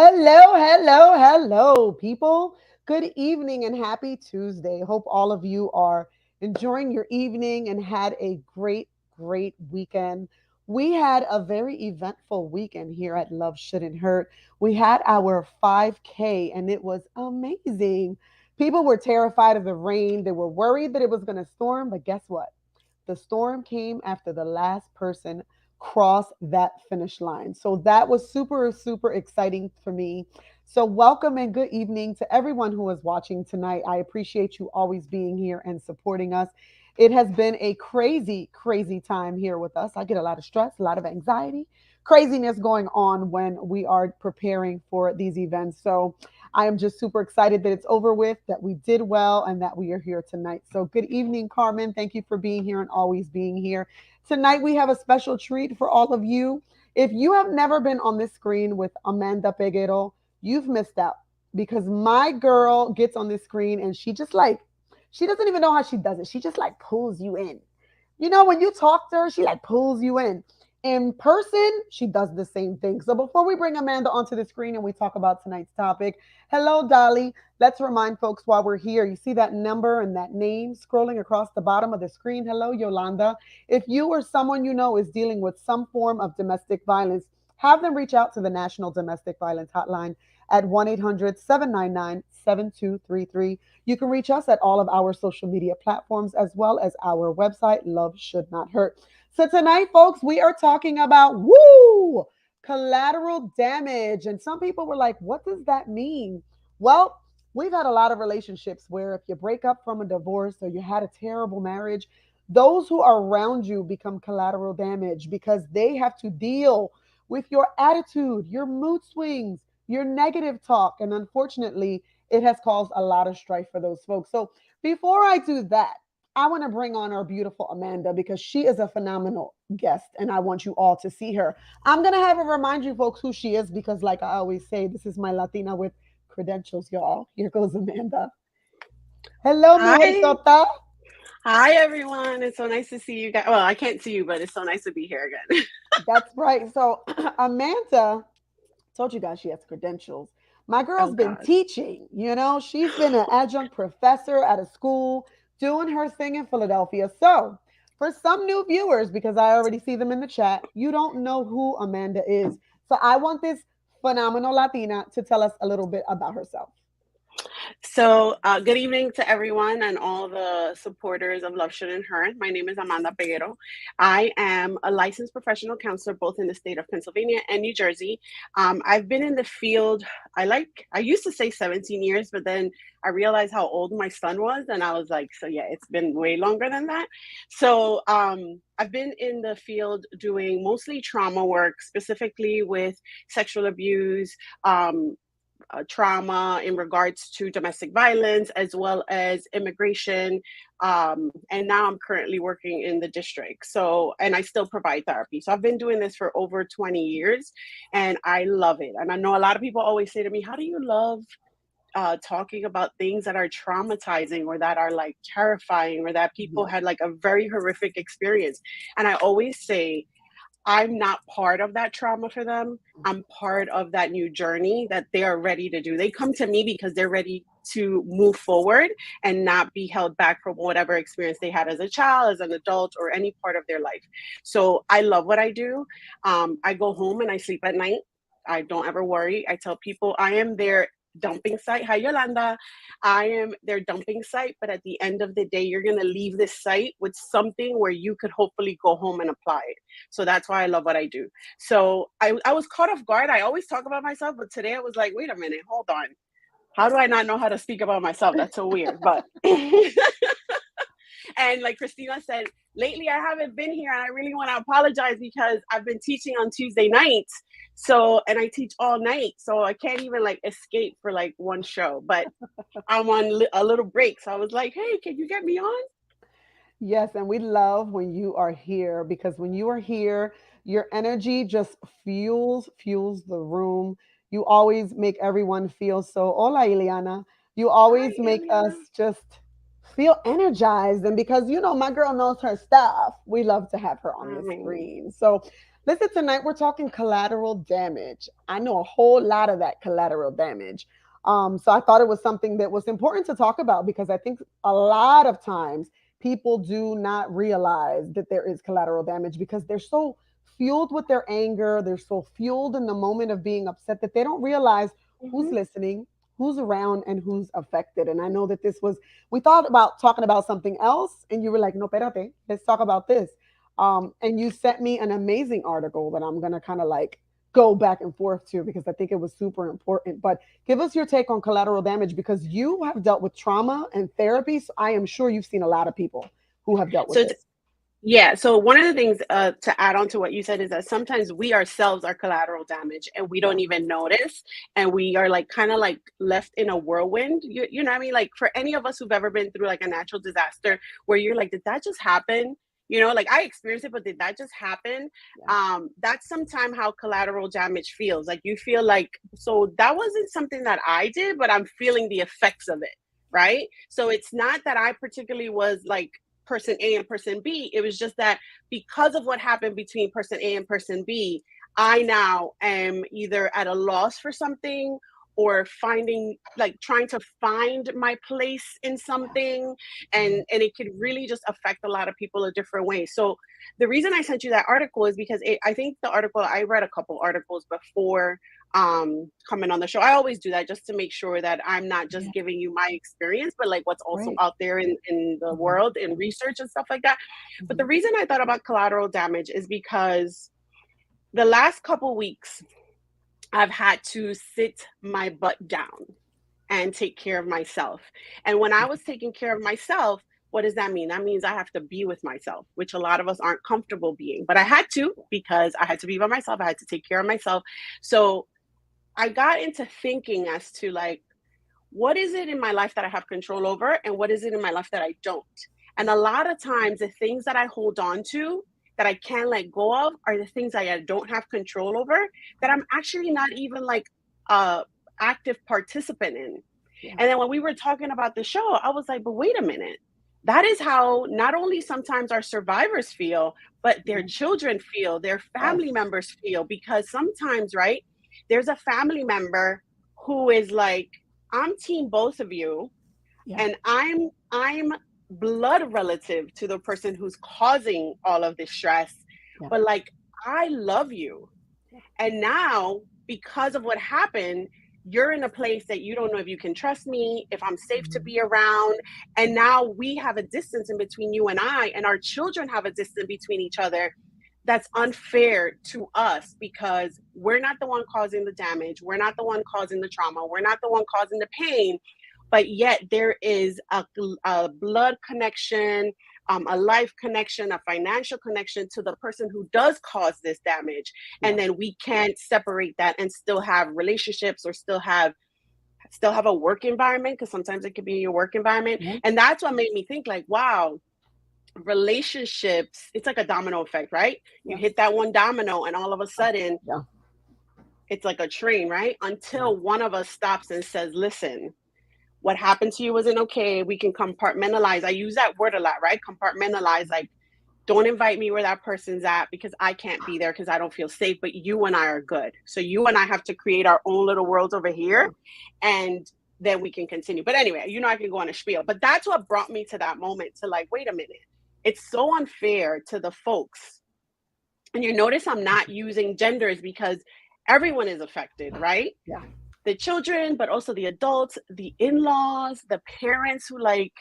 Hello, people. Good evening and happy Tuesday. Hope all of you are enjoying your evening and had a great weekend. We had a very eventful weekend here at Love Shouldn't Hurt. We had our 5K and it was amazing. People were terrified of the rain. They were worried that it was going to storm, but guess what? The storm came after the last person crossed that finish line. So that was super exciting for me. So, welcome and good evening to everyone who is watching tonight. I appreciate you always being here and supporting us. It has been a crazy time here with us. I get a lot of stress, a lot of anxiety, craziness going on when we are preparing for these events. So, I am just super excited that it's over with, that we did well, and that we are here tonight. So, good evening, Carmen. Thank you for being here and always being here. Tonight, we have a special treat for all of you. If you have never been on this screen with Amanda Peguero, you've missed out because my girl gets on this screen and she doesn't even know how she does it. She just like pulls you in. You know, when you talk to her, she like pulls you in. In person, she does the same thing. So before we bring Amanda onto the screen and we talk about tonight's topic, hello, Dolly. Let's remind folks while we're here. You see that number and that name scrolling across the bottom of the screen. Hello, Yolanda. If you or someone you know is dealing with some form of domestic violence, have them reach out to the National Domestic Violence Hotline at 1-800-799-7233. You can reach us at all of our social media platforms as well as our website, Love Should Not Hurt. So tonight, folks, we are talking about collateral damage. And some people were like, what does that mean? Well, we've had a lot of relationships where if you break up from a divorce or you had a terrible marriage, those who are around you become collateral damage because they have to deal with your attitude, your mood swings, your negative talk. And unfortunately, it has caused a lot of strife for those folks. So before I do that, I want to bring on our beautiful Amanda because she is a phenomenal guest and I want you all to see her. I'm going to have her remind you folks who she is because, like I always say, this is my Latina with credentials, y'all. Here goes Amanda. Hello, Mujer Hi. Sota. Hi, everyone. It's so nice to see you guys. Well, I can't see you, but it's so nice to be here again. That's right. So, Amanda told you guys she has credentials. My girl's Oh, been God. teaching, she's been an adjunct professor at a school doing her thing in Philadelphia. So, for some new viewers, because I already see them in the chat, you don't know who Amanda is. So, I want this phenomenal Latina to tell us a little bit about herself. Good evening to everyone and all the supporters of Love Shouldn't Hurt. My name is Amanda Peguero. I am a licensed professional counselor both in the state of Pennsylvania and New Jersey. I've been in the field, I used to say 17 years, but then I realized how old my son was. And I was like, so yeah, it's been way longer than that. I've been in the field doing mostly trauma work, specifically with sexual abuse, trauma in regards to domestic violence as well as immigration. And now I'm currently working in the district. So, and I still provide therapy. So I've been doing this for over 20 years and I love it. And I know a lot of people always say to me, how do you love talking about things that are traumatizing or that are like terrifying or that people Yeah. had like a very horrific experience? And I always say, I'm not part of that trauma for them. I'm part of that new journey that they are ready to do. They come to me because they're ready to move forward and not be held back from whatever experience they had as a child, as an adult, or any part of their life. So I love what I do. I go home and I sleep at night. I don't ever worry. I tell people I am their dumping site. Hi, Yolanda. I am their dumping site, but at the end of the day, you're going to leave this site with something where you could hopefully go home and apply it. So that's why I love what I do. So I was caught off guard. I always talk about myself, but today I was like, wait a minute, hold on. How do I not know how to speak about myself? That's so weird. But and like Christina said, lately I haven't been here and I really want to apologize because I've been teaching on Tuesday nights. So, and I teach all night. So I can't even like escape for like one show, but I'm on a little break. So I was like, hey, can you get me on? Yes, and we love when you are here because when you are here, your energy just fuels the room. You always make everyone feel so, hola, Ileana. You Hi, always make us Eliana. just feel energized. And because, my girl knows her stuff, we love to have her on the Hi. screen. So Listen, tonight we're talking collateral damage. I know a whole lot of that collateral damage. So I thought it was something that was important to talk about because I think a lot of times people do not realize that there is collateral damage because they're so fueled with their anger, they're so fueled in the moment of being upset that they don't realize who's Hmm. listening, who's around, and who's affected. And I know that this was, we thought about talking about something else, and you were like, no, espérate, let's talk about this. And you sent me an amazing article that I'm going to kind of like go back and forth to because I think it was super important. But give us your take on collateral damage because you have dealt with trauma and therapy. So I am sure you've seen a lot of people who have dealt with So this. yeah, so one of the things to add on to what you said is that sometimes we ourselves are collateral damage and we Yeah. don't even notice, and we are like kind of like left in a whirlwind. You know what I mean? Like for any of us who've ever been through like a natural disaster where you're like, did that just happen? You know, like I experienced it, but did that just happen? Yeah. That's sometimes how collateral damage feels. Like you feel like, so that wasn't something that I did, but I'm feeling the effects of it, right? So it's not that I particularly was like person A and person B. It was just that because of what happened between person A and person B, I now am either at a loss for something or finding like trying to find my place in Yeah. something, Mhm. and it could really just affect a lot of people a different way. So the reason I sent you that article is because I think the article, I read a couple articles before coming on the show. I always do that just to make sure that I'm not just Yeah. giving you my experience, but like what's also Right. out there in the Mhm. world in research and stuff like that. But the Mhm. reason I thought about collateral damage is because the last couple weeks I've had to sit my butt down and take care of myself. And when I was taking care of myself, what does that mean? That means I have to be with myself, which a lot of us aren't comfortable being. But I had to, because I had to be by myself. I had to take care of myself. So I got into thinking as to like, what is it in my life that I have control over and what is it in my life that I don't? And a lot of times the things that I hold on to that I can't let go of are the things that I don't have control over, that I'm actually not even like a active participant in. Yeah. And then when we were talking about the show, I was like, but wait a minute. That is how not only sometimes our survivors feel, but their Mhm. children feel, their Yes. family members feel. Because sometimes, right, there's a family member who is like, I'm team both of you, Yeah. and I'm blood relative to the person who's causing all of this stress, Yeah. but like I love you. Yeah. And now, because of what happened, you're in a place that you don't know if you can trust me, if I'm safe to Mhm. be around. And now we have a distance in between you and our children have a distance between each other. That's unfair to us because we're not the one causing the damage. We're not the one causing the trauma. We're not the one causing the pain. But yet there is a blood connection, a life connection, a financial connection to the person who does cause this damage. And Yeah. then we can't separate that and still have relationships or still have a work environment, because sometimes it could be your work environment. Yeah. And that's what made me think like, wow, relationships, it's like a domino effect, right? You Yes. hit that one domino and all of a sudden Yeah. it's like a train, right? Yeah. Until one of us stops and says, listen, what happened to you wasn't okay. We can compartmentalize. I use that word a lot, right? Compartmentalize. Like, don't invite me where that person's at because I can't be there because I don't feel safe. But you and I are good. So you and I have to create our own little worlds over Yeah. here, and then we can continue. But anyway, I can go on a spiel. But that's what brought me to that moment to like, wait a minute. It's so unfair to the folks. And you notice I'm not using genders because everyone is affected, right? Yeah. The children, but also the adults, the in-laws, the parents who like,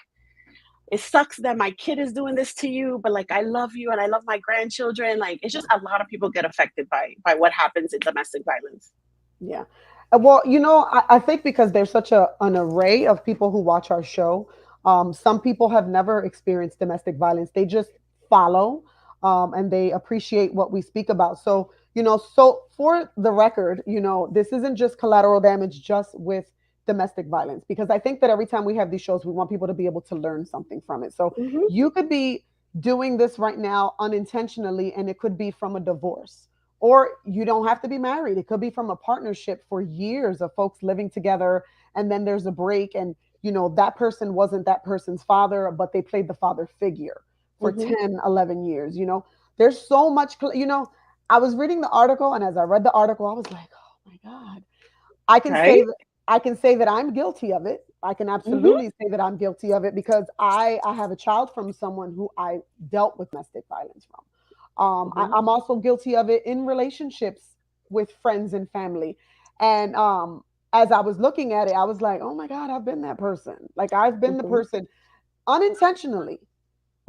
it sucks that my kid is doing this to you, but like I love you and I love my grandchildren. Like it's Yeah. just a lot of people get affected by what happens in domestic violence. Yeah. Well, I think because there's such an array of people who watch our show, some people have never experienced domestic violence. They just follow and they appreciate what we speak about. So, so for the record, this isn't just collateral damage just with domestic violence, because I think that every time we have these shows, we want people to be able to learn something from it. So Mm-hmm. you could be doing this right now unintentionally, and it could be from a divorce, or you don't have to be married. It could be from a partnership for years of folks living together, and then there's a break, and that person wasn't that person's father, but they played the father figure for Mm-hmm. 10, 11 years. There's so much. I was reading the article, and as I read the article, I was like, "Oh my god!" I can say Right? that I can say that I'm guilty of it. I can Mm-hmm. absolutely say that I'm guilty of it because I have a child from someone who I dealt with domestic violence from. Mm-hmm. I'm also guilty of it in relationships with friends and family. And as I was looking at it, I was like, oh my God, I've been that person. Like I've been the Mm-hmm. person unintentionally.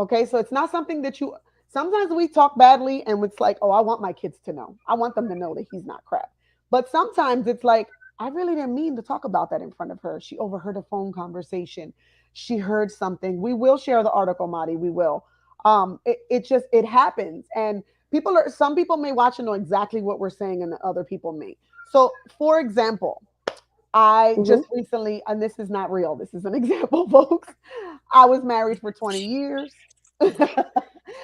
Okay, so it's not something that you. Sometimes we talk badly, and it's like, oh, I want my kids to know. I want them to know that he's not crap. But sometimes it's like, I really didn't mean to talk about that in front of her. She overheard a phone conversation. She heard something. We will share the article, Madi. We will. It just it happens, and people are. Some people may watch and know exactly what we're saying, and the other people may. So, for example, I Mm-hmm. just recently, and this is not real. This is an example, folks. I was married for 20 years. I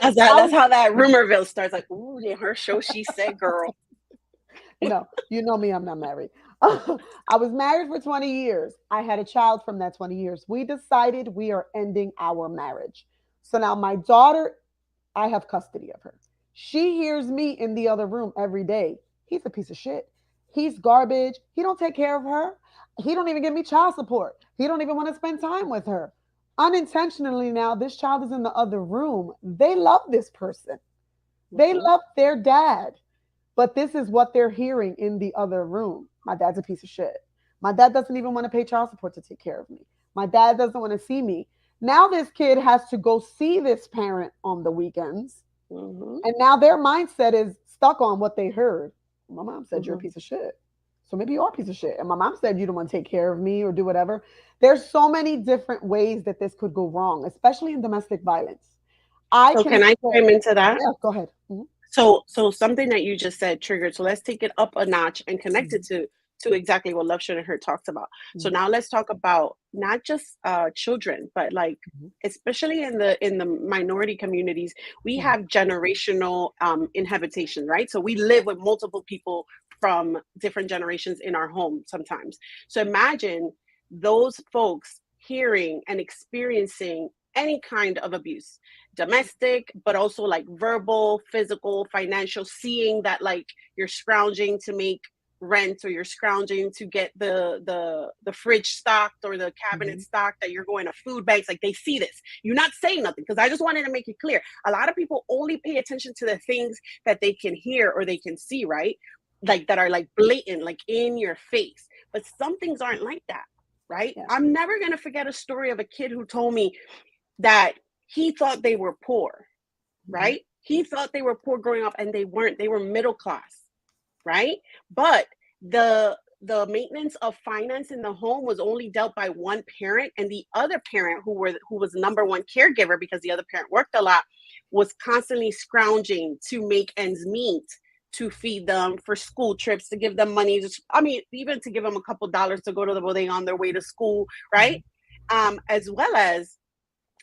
That's was how that rumorville starts. Like, ooh, in her show, she said, "Girl." no, you know me, I'm not married. I was married for 20 years. I had a child from that 20 years. We decided we are ending our marriage. So now my daughter, I have custody of her. She hears me in the other room every day. He's a piece of shit. He's garbage. He don't take care of her. He don't even give me child support. He don't even want to spend time with her. Unintentionally now, this child is in the other room. They love this person. They Mm-hmm. love their dad. But this is what they're hearing in the other room. My dad's a piece of shit. My dad doesn't even want to pay child support to take care of me. My dad doesn't want to see me. Now this kid has to go see this parent on the weekends. Mm-hmm. And now their mindset is stuck on what they heard. My mom said you're a Mm-hmm. piece of shit. So maybe you are a piece of shit. And my mom said you don't want to take care of me or do whatever. There's so many different ways that this could go wrong, especially in domestic violence. I So can can I say, chime into that? yeah, go ahead. Mhm, So something that you just said triggered. So let's take it up a notch and connect it mhm, to exactly what Love Shouldn't Hurt talks about. So mhm, now let's talk about not just children, but like mhm, especially in the minority communities, we mhm, have generational inhabitation, right? So we live with multiple people from different generations in our home sometimes. So imagine those folks hearing and experiencing any kind of abuse, domestic, but also like verbal, physical, financial, seeing that like you're scrounging to make rent or you're scrounging to get the fridge stocked or the cabinet mhm. stocked, that you're going to food banks. Like they see this, you're not saying nothing, because I just wanted to make it clear, a lot of people only pay attention to the things that they can hear or they can see, right? Like that are like blatant, like in your face, but some things aren't like that, right? Yeah. I'm never going to forget a story of a kid who told me that he thought they were poor, Mhm, right? He thought they were poor growing up and they weren't. They were middle class, right? But the maintenance of finance in the home was only dealt by one parent, and the other parent who was number one caregiver because the other parent worked a lot was constantly scrounging to make ends meet, to feed them for school trips, to give them money, just, I mean, even to give them a couple dollars to go to the bodega on their way to school, right? mhm, As well as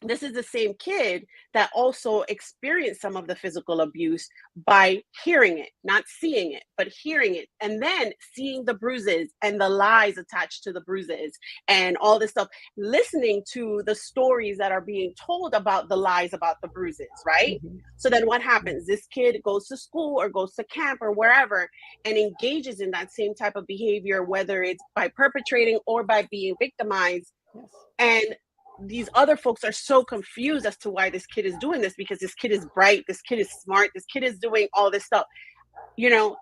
this is the same kid that also experienced some of the physical abuse by hearing it, not seeing it, but hearing it, and then seeing the bruises and the lies attached to the bruises and all this stuff, listening to the stories that are being told about the lies about the bruises, right? mhm. So then what Yeah. happens? This kid goes to school or goes to camp or wherever and engages in that same type of behavior, whether it's by perpetrating or by being victimized. Yes. And these other folks are so confused as to why this kid is doing this, because this kid is bright, this kid is smart, this kid is doing all this stuff.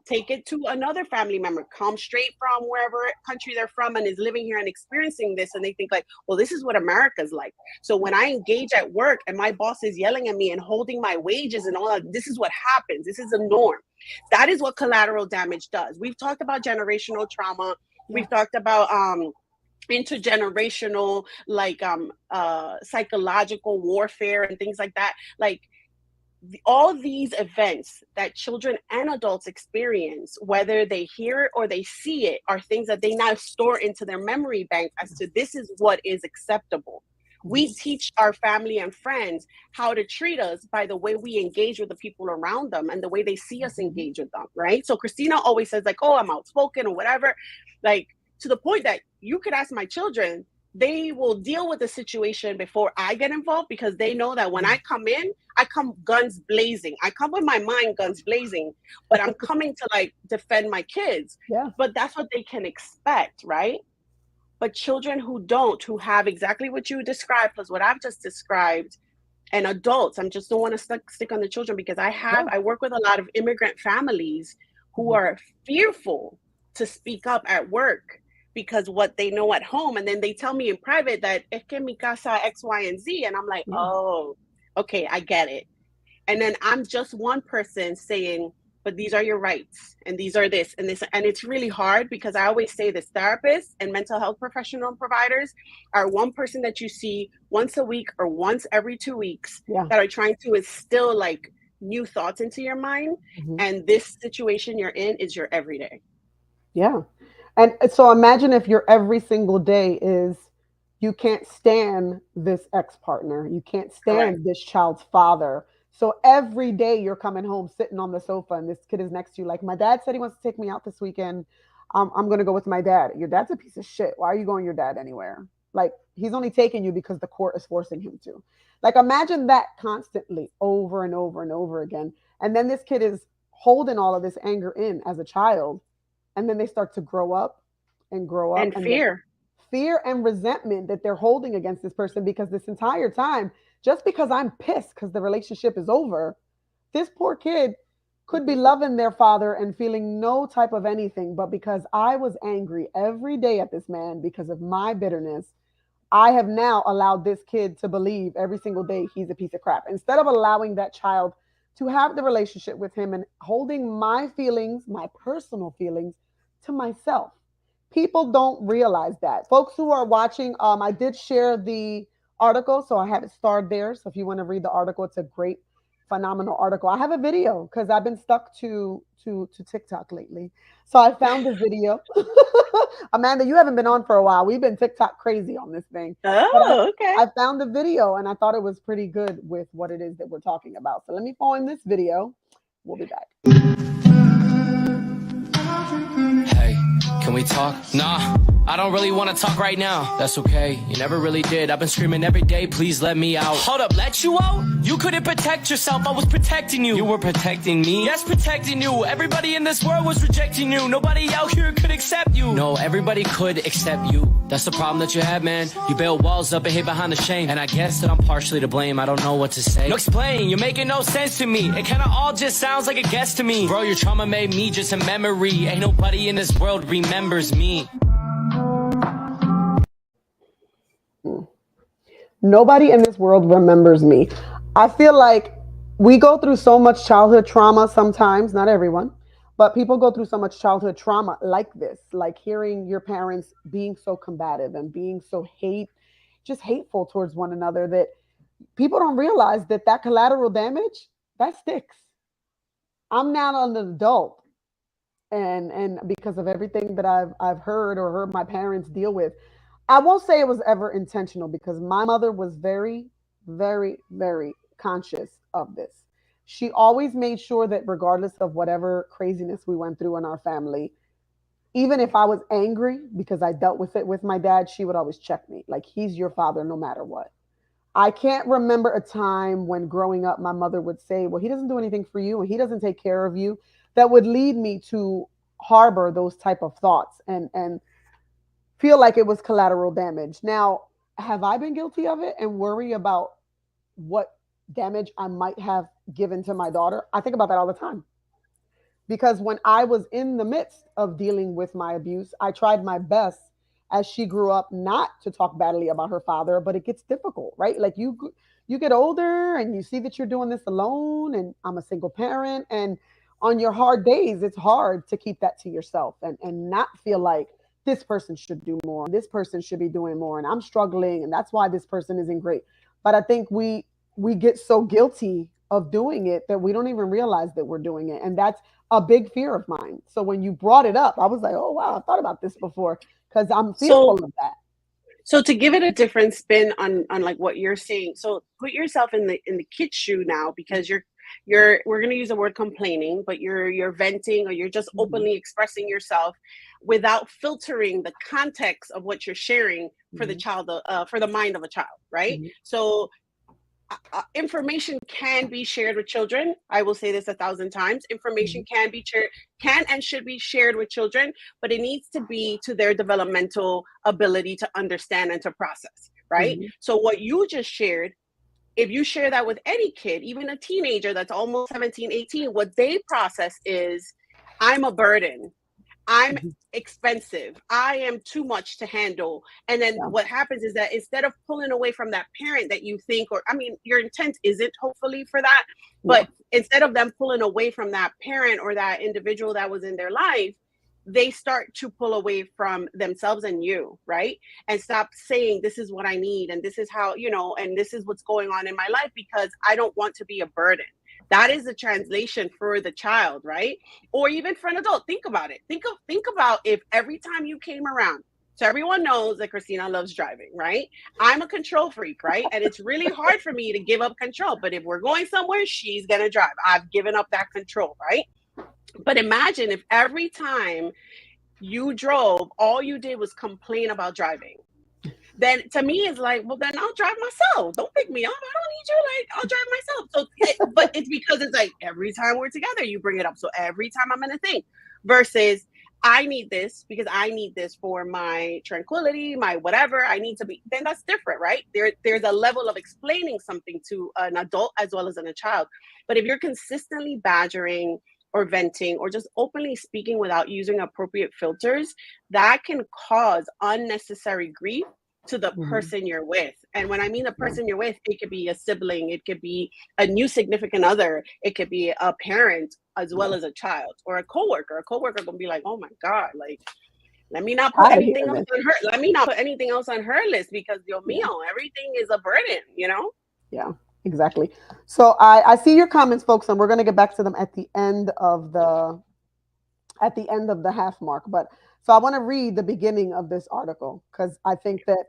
Take it to another family member, come straight from wherever country they're from and is living here and experiencing this, and they think like, well, this is what America's like. So when I engage at work and my boss is yelling at me and holding my wages and all that, this is what happens. This is a norm. That is what collateral damage does. We've talked about generational trauma. Yeah. We've talked about intergenerational, like psychological warfare and things like that. Like all these events that children and adults experience, whether they hear it or they see it, are things that they now store into their memory bank as to this is what is acceptable. We Mhm, teach our family and friends how to treat us by the way we engage with the people around them and the way they see us mhm, engage with them, right? So Christina always says like, oh, I'm outspoken or whatever, like to the point that you could ask my children, they will deal with the situation before I get involved, because they know that when I come in, I come guns blazing. I come with my mind guns blazing, but I'm coming to like defend my kids. Yeah. But that's what they can expect, right? But children who don't, who have exactly what you described plus what I've just described, and adults, I'm just don't want to stick on the children, because Yeah. I work with a lot of immigrant families who Mhm. are fearful to speak up at work because what they know at home, and then they tell me in private that es que mi casa X, Y, and Z, and I'm like, Yeah. oh, okay, I get it. And then I'm just one person saying, but these are your rights and these are this and this. And it's really hard, because I always say this: therapists and mental health professional providers are one person that you see once a week or once every 2 weeks Yeah. that are trying to instill like new thoughts into your mind. Mhm. And this situation you're in is your everyday. Yeah. And so imagine if your every single day is you can't stand this ex partner, you can't Correct. stand this child's father. So every day you're coming home sitting on the sofa and this kid is next to you, like, my dad said he wants to take me out this weekend. I'm going to go with my dad. Your dad's a piece of shit. Why are you going your dad anywhere? Like, he's only taking you because the court is forcing him to. Like, imagine that constantly over and over and over again. And then this kid is holding all of this anger in as a child, and then they start to grow up And and the fear. fear and resentment that they're holding against this person, because this entire time, just because I'm pissed because the relationship is over, this poor kid could be loving their father and feeling no type of anything, but because I was angry every day at this man because of my bitterness, I have now allowed this kid to believe every single day he's a piece of crap, instead of allowing that child to have the relationship with him and holding my feelings, my personal feelings, to myself. People don't realize that. Folks who are watching, I did share the article, so I have it starred there. So if you want to read the article, it's a great, phenomenal article. I have a video because I've been stuck to TikTok lately. So I found the video. Amanda, you haven't been on for a while. We've been TikTok crazy on this thing. But Oh, okay. I found the video and I thought it was pretty good with what it is that we're talking about. So let me find this video. We'll be back. Hey, can we talk? Nah, I don't really want to talk right now. That's okay, you never really did. I've been screaming every day, please let me out. Hold up, let you out? You couldn't protect yourself, I was protecting you. You were protecting me? Yes, protecting you. Everybody in this world was rejecting you. Nobody out here could accept you. No, everybody could accept you. That's the problem that you have, man. You build walls up and hid behind the shame. And I guess that I'm partially to blame, I don't know what to say. No, explain, you're making no sense to me. It kinda all just sounds like a guess to me. Bro, your trauma made me just a memory. Ain't nobody in this world remembers me. Nobody in this world remembers me. I feel like we go through so much childhood trauma sometimes, not everyone, but people go through so much childhood trauma like this, like hearing your parents being so combative and being so just hateful towards one another, that people don't realize that that collateral damage, that sticks. I'm now an adult, and because of everything that I've heard or heard my parents deal with, I won't say it was ever intentional, because my mother was very, very, very conscious of this. She always made sure that regardless of whatever craziness we went through in our family, even if I was angry because I dealt with it with my dad, she would always check me. Like, he's your father no matter what. I can't remember a time when growing up my mother would say, well, he doesn't do anything for you and he doesn't take care of you, that would lead me to harbor those type of thoughts and feel like it was collateral damage. Now, have I been guilty of it and worry about what damage I might have given to my daughter? I think about that all the time. Because when I was in the midst of dealing with my abuse, I tried my best as she grew up not to talk badly about her father, but it gets difficult, right? Like, you get older and you see that you're doing this alone, and I'm a single parent, and on your hard days it's hard to keep that to yourself and not feel like this person should do more, this person should be doing more, and I'm struggling, and that's why this person isn't great. But I think we get so guilty of doing it that we don't even realize that we're doing it, and that's a big fear of mine. So when you brought it up, I was like, oh wow, I thought about this before, because I'm fearful So of that. so to give it a different spin on like what you're saying, so put yourself in the kid's shoe now, because you're we're going to use the word complaining, but you're venting or you're just Mhm. openly expressing yourself. without filtering the context of what you're sharing for the child, for the mind of a child, right? So information can be shared with children. I will say this 1,000 times. Information can be shared, can and should be shared with children, but it needs to be to their developmental ability to understand and to process, right? So what you just shared, if you share that with any kid, even a teenager that's almost 17, 18, what they process is, I'm a burden. I'm expensive. I am too much to handle. And then what happens is that instead of pulling away from that parent that you think, or I mean, your intent isn't hopefully for that, but instead of them pulling away from that parent or that individual that was in their life, they start to pull away from themselves and you, right? And stop saying, this is what I need. And this is how, you know, and this is what's going on in my life because I don't want to be a burden. That is the translation for the child, right? Or even for an adult. Think about it. Think about if every time you came around, so everyone knows that Christina loves driving, right? I'm a control freak, right? And it's really hard for me to give up control. But if we're going somewhere, she's going to drive. I've given up that control, right? But imagine if every time you drove, all you did was complain about driving. Then to me, it's like, well, then I'll drive myself. Don't pick me up. I don't need you. Like, I'll drive myself. So, but it's because it's like every time we're together, you bring it up. So every time I'm in a thing versus I need this because I need this for my tranquility, my whatever I need to be, then that's different, right? There's a level of explaining something to an adult as well as a child. But if you're consistently badgering or venting or just openly speaking without using appropriate filters, that can cause unnecessary grief to the person you're with. And when I mean the person you're with, it could be a sibling, it could be a new significant other, it could be a parent as well as a child or a coworker. A coworker gonna be like, oh my God, like let me not put anything else on her. Let me not put anything else on her list because Dios mío, everything is a burden, you know? Yeah, exactly. So I see your comments, folks, and we're gonna get back to them at the end of the half mark. But so I want to read the beginning of this article because I think that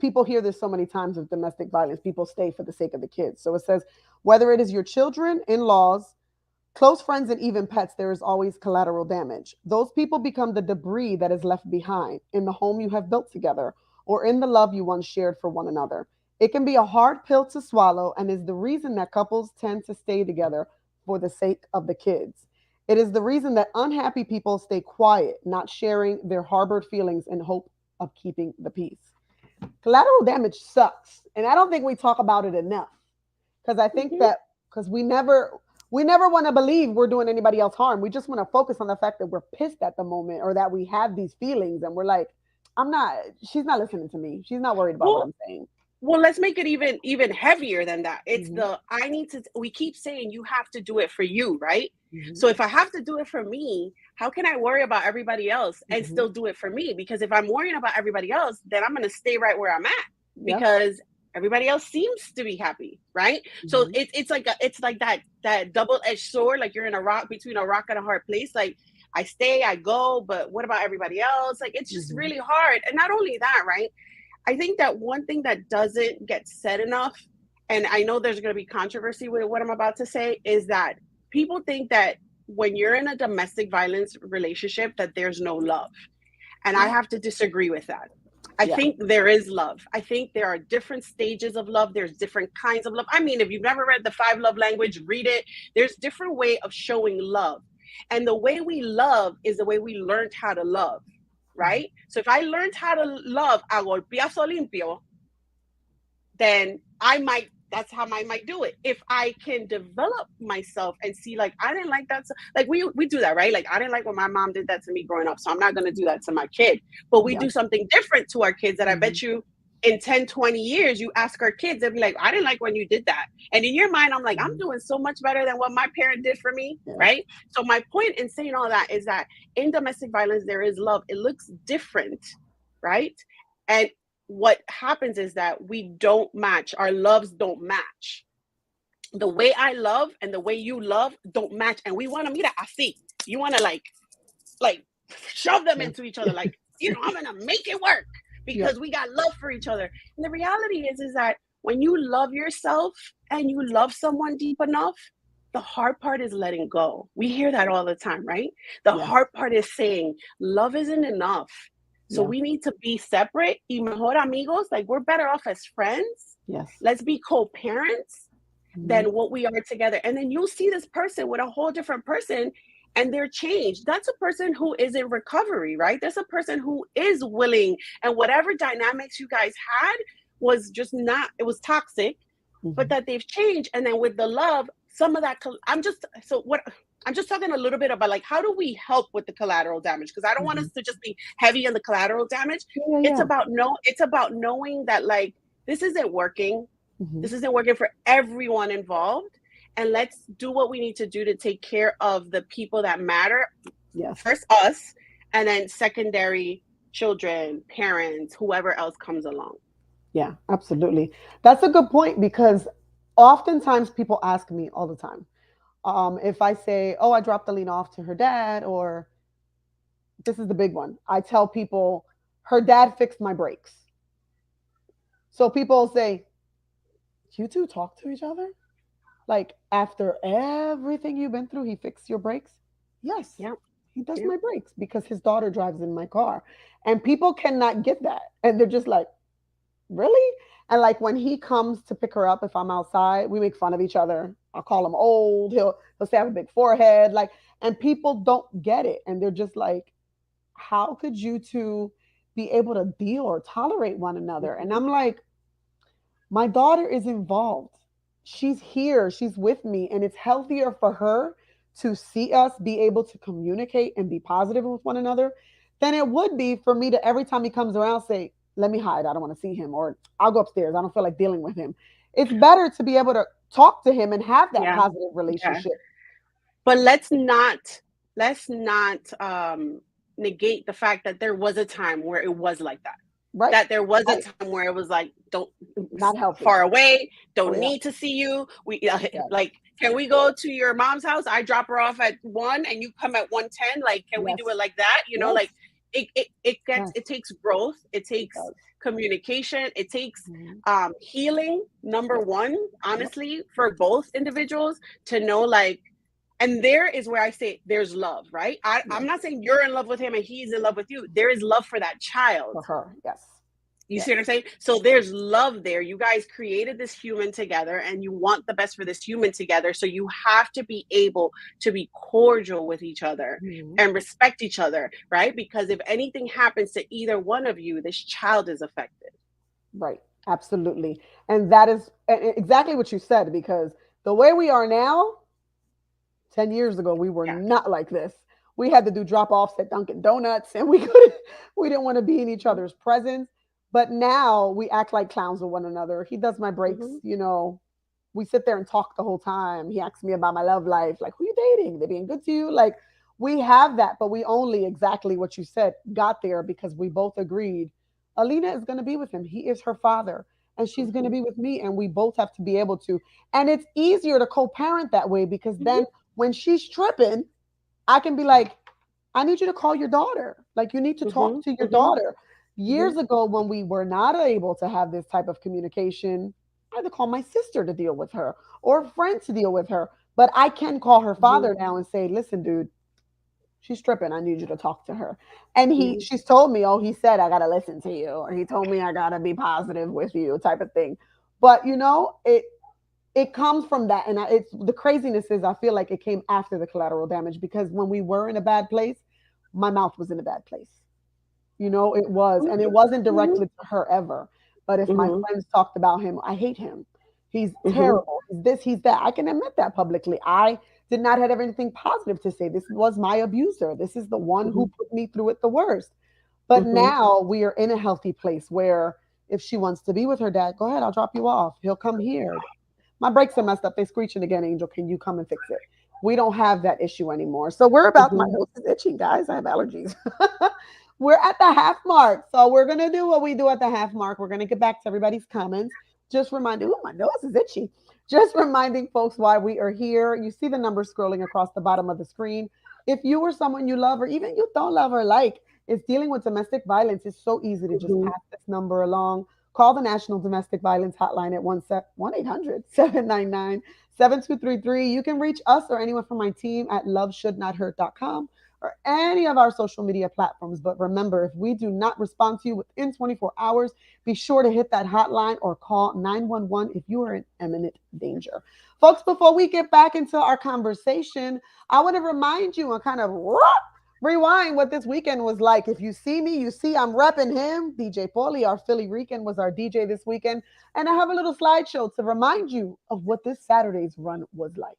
people hear this so many times with domestic violence. People stay for the sake of the kids. So it says, whether it is your children, in-laws, close friends, and even pets, there is always collateral damage. Those people become the debris that is left behind in the home you have built together or in the love you once shared for one another. It can be a hard pill to swallow and is the reason that couples tend to stay together for the sake of the kids. It is the reason that unhappy people stay quiet, not sharing their harbored feelings in hope of keeping the peace. Collateral damage sucks, and I don't think we talk about it enough because I think that because we never want to believe we're doing anybody else harm. We just want to focus on the fact that we're pissed at the moment or that we have these feelings and we're like, she's not listening to me. She's not worried about what I'm saying. Well, let's make it even heavier than that. It's we keep saying you have to do it for you, right? So if I have to do it for me, how can I worry about everybody else and still do it for me? Because if I'm worrying about everybody else, then I'm going to stay right where I'm at because everybody else seems to be happy, right? So it's like that double-edged sword, like you're in between a rock and a hard place. Like I stay, I go, but what about everybody else? Like it's just really hard. And not only that, right? I think that one thing that doesn't get said enough, and I know there's going to be controversy with what I'm about to say, is that people think that when you're in a domestic violence relationship, that there's no love. And I have to disagree with that. I think there is love. I think there are different stages of love. There's different kinds of love. I mean, if you've never read the 5 Love Language, read it. There's different way of showing love. And the way we love is the way we learned how to love. Right? So if I learned how to love a golpeazo limpio, then that's how I might do it. If I can develop myself and see, like, I didn't like that. Like we do that, right? Like I didn't like when my mom did that to me growing up. So I'm not going to do that to my kid, but we do something different to our kids that I bet you in 10, 20 years, you ask our kids, they'll be like, I didn't like when you did that. And in your mind, I'm like, I'm doing so much better than what my parent did for me, right? So my point in saying all that is that in domestic violence, there is love. It looks different, right? And what happens is that we don't match. Our loves don't match. The way I love and the way you love don't match. And we want to meet at así. You want to like shove them into each other. Like, I'm going to make it work. Because we got love for each other. And the reality is that when you love yourself and you love someone deep enough, The hard part is letting go. We hear that all the time, right? The Yeah. hard part is saying love isn't enough. So Yeah. we need to be separate. Y mejor amigos, like we're better off as friends. Yes. Let's be co-parents Mhm. than what we are together. And then you'll see this person with a whole different person and they're changed. That's a person who is in recovery, right? That's a person who is willing, and whatever dynamics you guys had was just not, it was toxic, but Mhm. that they've changed. And then with the love, some of that, I'm just, so what, I'm just talking a little bit about like, how do we help with the collateral damage? Because I don't want Mhm. us to just be heavy on the collateral damage. Yeah, yeah, It's yeah. about it's about knowing that like, this isn't working, Mhm. this isn't working for everyone involved. And let's do what we need to do to take care of the people that matter. Yes. First, us, and then secondary, children, parents, whoever else comes along. Yeah, absolutely. That's a good point because oftentimes people ask me all the time. If I say, "Oh, I dropped Alina off to her dad," or this is the big one, I tell people, "Her dad fixed my brakes." So people say, "You two talk to each other? Like after everything you've been through, he fixed your brakes?" Yes, Yeah. he does Yeah. my brakes because his daughter drives in my car, and people cannot get that, and they're just like, really? And like when he comes to pick her up, if I'm outside, we make fun of each other. I'll call him old. He'll say I have a big forehead. Like, and people don't get it. And they're just like, how could you two be able to deal or tolerate one another? And Mhm. I'm like, my daughter is involved. She's here, she's with me, and it's healthier for her to see us be able to communicate and be positive with one another than it would be for me to every time he comes around say, "Let me hide. I don't want to see him," or "I'll go upstairs. I don't feel like dealing with him." It's better to be able to talk to him and have that Yeah. positive Yeah. relationship. But let's not negate the fact that there was a time where it was like that. Right. That there was a Right. time where it was like, don't, Not healthy. far away, Oh don't yeah. need to see you. We Yes. like, can we go to your mom's house? I drop her off at 1 and you come at 1:10. Like, can we Yes. do it like that? Yes. Like Yes. it takes growth, it It takes does. communication, it takes Mhm. healing, number Yep. one, Yep. honestly, for both individuals to know like, and there is where I say there's love, right? I'm Yes. not saying you're in love with him and he's in love with you. There is love for that child. For her. Yes. You see what I'm Yes. saying? So there's love there. You guys created this human together and you want the best for this human together. So you have to be able to be cordial with each other Mhm. and respect each other, right? Because if anything happens to either one of you, this child is affected. Right. Absolutely. And that is exactly what you said because the way we are now, 10 years ago, we were Yeah. not like this. We had to do drop offs at Dunkin' Donuts and we couldn't, we didn't want to be in each other's presence. But now we act like clowns with one another. He does my breaks, Mm-hmm. we sit there and talk the whole time. He asks me about my love life, like, who you dating? They being good to you? Like, we have that, but we only exactly what you said got there because we both agreed Alina is going to be with him. He is her father, and she's going to Mm-hmm. be with me, and we both have to be able to. And it's easier to co parent that way because then Mm-hmm. when she's tripping, I can be like, I need you to call your daughter. Like, you need to talk Mm-hmm. to your Mm-hmm. daughter. Mm-hmm. Years ago, when we were not able to have this type of communication, I had to call my sister to deal with her or a friend to deal with her. But I can call her Mm-hmm. father now and say, listen, dude, she's tripping. I need you to talk to her. And Mm-hmm. she's told me, oh, he said, I got to listen to you. Or he told me I got to be positive with you type of thing. But, it comes from that. And it's the craziness is I feel like it came after the collateral damage because when we were in a bad place, my mouth was in a bad place. It was, and it wasn't Mm-hmm. directly to her ever. But if my Mm-hmm. friends talked about him, I hate him. He's Mm-hmm. terrible. He's this, he's that. I can admit that publicly. I did not have anything positive to say. This was my abuser. This is the one Mm-hmm. who put me through it the worst. But Mm-hmm. now we are in a healthy place where if she wants to be with her dad, go ahead, I'll drop you off. He'll come here. My brakes are messed up. They're screeching again, Angel. Can you come and fix it? We don't have that issue anymore. So we're about, my Mm-hmm. nose is itching, guys. I have allergies. We're at the half mark. So we're going to do what we do at the half mark. We're going to get back to everybody's comments. Just reminding, oh, my nose is itchy. Just reminding folks why we are here. You see the numbers scrolling across the bottom of the screen. If you or someone you love, or even you don't love or like, is dealing with domestic violence, it's so easy to just Mm-hmm. pass this number along. Call the National Domestic Violence Hotline at 1-800-799-7233. You can reach us or anyone from my team at loveshouldnothurt.com or any of our social media platforms. But remember, if we do not respond to you within 24 hours, be sure to hit that hotline or call 911 if you are in imminent danger. Folks, before we get back into our conversation, I want to remind you and kind of rewind what this weekend was like. If you see me, you see I'm repping him. DJ Paulie, our Philly Rican, was our DJ this weekend. And I have a little slideshow to remind you of what this Saturday's run was like.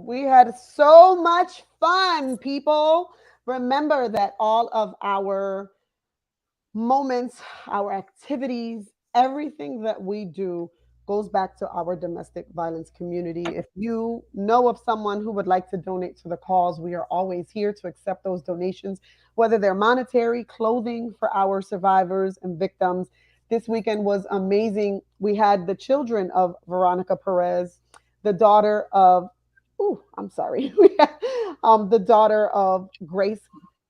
We had so much fun, people. Remember that all of our moments, our activities, everything that we do goes back to our domestic violence community. If you know of someone who would like to donate to the cause, we are always here to accept those donations, whether they're monetary, clothing for our survivors and victims. This weekend was amazing. We had the children of Veronica Perez, the daughter of, I'm sorry, we had, the daughter of Grace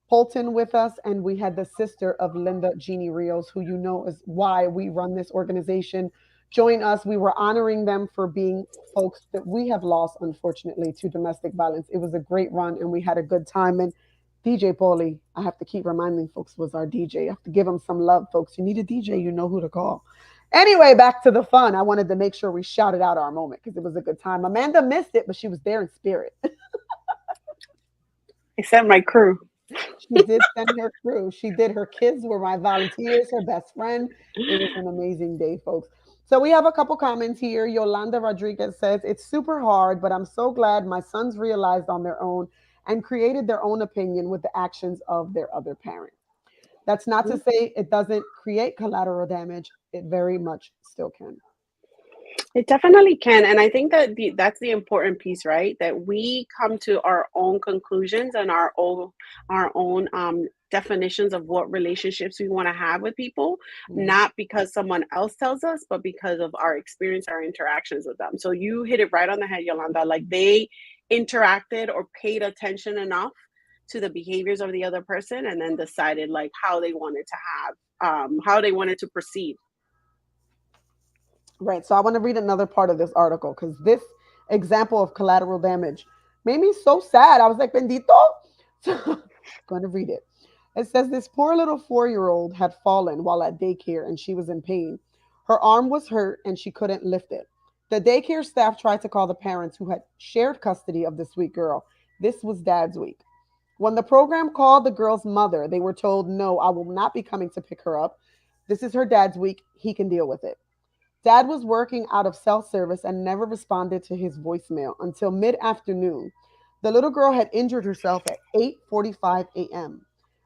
Holton with us, and we had the sister of Linda Jeannie Rios, who you know is why we run this organization. Join us. We were honoring them for being folks that we have lost, unfortunately, to domestic violence. It was a great run, and we had a good time. And DJ Paulie, I have to keep reminding folks, was our DJ. I have to give him some love, folks. You need a DJ, you know who to call. Anyway, back to the fun. I wanted to make sure we shouted out our moment because it was a good time. Amanda missed it, but she was there in spirit. Except my crew. She did send her crew. She did. Her kids were my volunteers, her best friend. It was an amazing day, folks. So we have a couple comments here. Yolanda Rodriguez says, it's super hard, but I'm so glad my sons realized on their own and created their own opinion with the actions of their other parent. That's not to say it doesn't create collateral damage. It very much still can. It definitely can. And I think that that's the important piece, right? That we come to our own conclusions and our own definitions of what relationships we want to have with people, not because someone else tells us, but because of our experience, our interactions with them. So you hit it right on the head, Yolanda. Like they interacted or paid attention enough to the behaviors of the other person and then decided like how they wanted to have, how they wanted to proceed. Right. So I want to read another part of this article because this example of collateral damage made me so sad. I was like, bendito. So I'm going to read it. It says this poor little 4-year-old had fallen while at daycare and she was in pain. Her arm was hurt and she couldn't lift it. The daycare staff tried to call the parents who had shared custody of the sweet girl. This was dad's week. When the program called the girl's mother, they were told, no, I will not be coming to pick her up. This is her dad's week. He can deal with it. Dad was working out of cell service and never responded to his voicemail until mid-afternoon. The little girl had injured herself at 8:45 a.m.